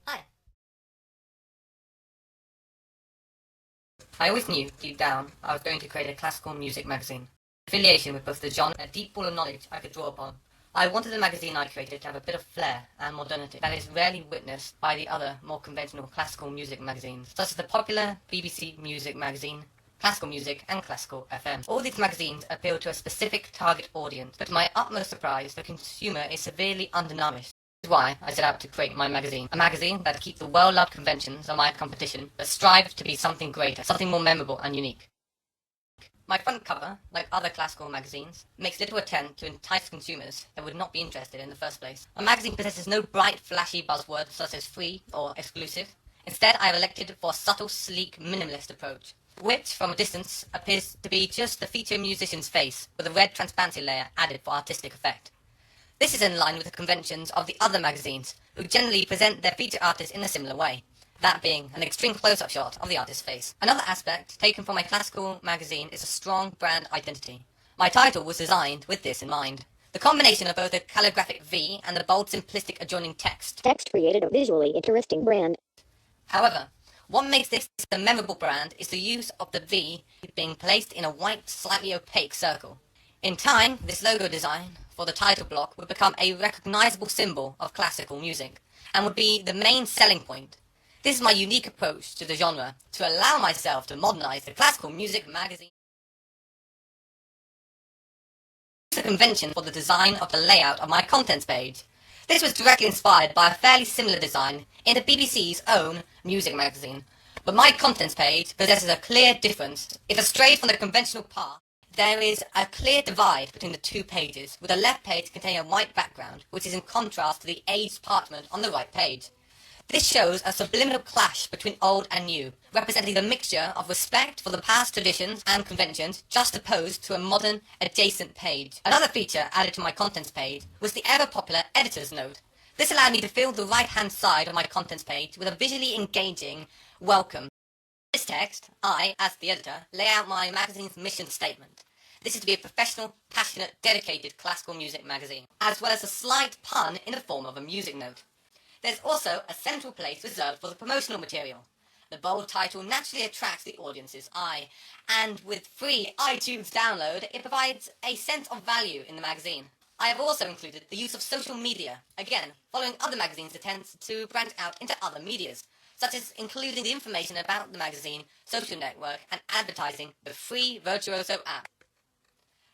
Hi. I always knew, deep down, I was going to create a classical music magazine. Affiliation with both the genre and a deep pool of knowledge I could draw upon. I wanted the magazine I created to have a bit of flair and modernity that is rarely witnessed by the other, more conventional classical music magazines, such as the popular BBC Music magazine, Classical Music, and Classical FM. All these magazines appeal to a specific target audience, but to my utmost surprise, the consumer is severely undernourished. This is why I set out to create my magazine. A magazine that keeps the well-loved conventions of my competition, but strives to be something greater, something more memorable and unique. My front cover, like other classical magazines, makes little attempt to entice consumers that would not be interested in the first place. My magazine possesses no bright, flashy buzzwords such as free or exclusive. Instead, I have elected for a subtle, sleek, minimalist approach, which, from a distance, appears to be just the featured musician's face, with a red transparency layer added for artistic effect. This is in line with the conventions of the other magazines, who generally present their featured artists in a similar way, that being an extreme close-up shot of the artist's face. Another aspect taken from my classical magazine is a strong brand identity. My title was designed with this in mind. The combination of both the calligraphic V and the bold, simplistic adjoining text created a visually interesting brand. However, what makes this a memorable brand is the use of the V being placed in a white, slightly opaque circle. In time, this logo design for the title block would become a recognizable symbol of classical music, and would be the main selling point. This is my unique approach to the genre, to allow myself to modernize the classical music magazine. The convention for the design of the layout of my contents page. This was directly inspired by a fairly similar design in the BBC's own music magazine, but my contents page possesses a clear difference. If strayed from the conventional path, there is a clear divide between the two pages, with the left page containing a white background, which is in contrast to the aged parchment on the right page. This shows a subliminal clash between old and new, representing the mixture of respect for the past traditions and conventions juxtaposed to a modern, adjacent page. Another feature added to my contents page was the ever-popular editor's note. This allowed me to fill the right-hand side of my contents page with a visually engaging welcome. In this text, I, as the editor, lay out my magazine's mission statement. This is to be a professional, passionate, dedicated classical music magazine, as well as a slight pun in the form of a music note. There's also a central place reserved for the promotional material. The bold title naturally attracts the audience's eye, and with free iTunes download, it provides a sense of value in the magazine. I have also included the use of social media, again, following other magazines' attempts to branch out into other medias, such as including the information about the magazine, social network, and advertising the free Virtuoso app.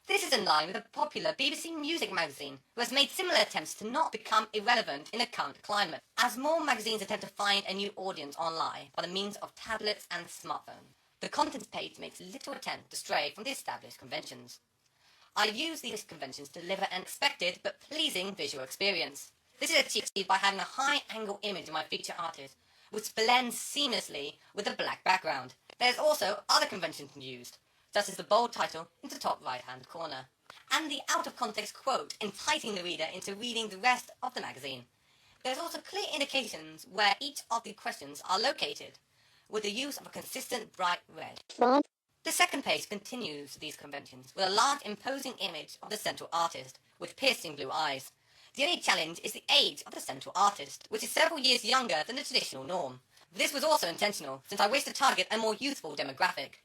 This is in line with the popular BBC Music magazine, who has made similar attempts to not become irrelevant in the current climate, as more magazines attempt to find a new audience online by the means of tablets and smartphones. The contents page makes little attempt to stray from the established conventions. I use these conventions to deliver an expected but pleasing visual experience. This is achieved by having a high-angle image of my featured artist, which blends seamlessly with the black background. There's also other conventions used, such as the bold title in the top right-hand corner, and the out-of-context quote enticing the reader into reading the rest of the magazine. There's also clear indications where each of the questions are located, with the use of a consistent bright red font. The second page continues these conventions with a large imposing image of the central artist, with piercing blue eyes. The only challenge is the age of the central artist, which is several years younger than the traditional norm. This was also intentional, since I wish to target a more youthful demographic.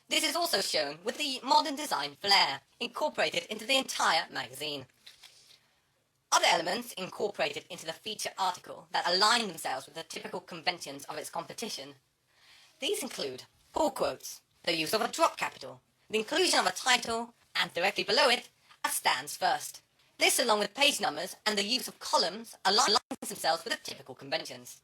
This is also shown with the modern design flair incorporated into the entire magazine. Other elements incorporated into the feature article that align themselves with the typical conventions of its competition. These include pull quotes, the use of a drop capital, the inclusion of a title, and directly below it, a stands first. This, along with page numbers and the use of columns, aligns themselves with the typical conventions.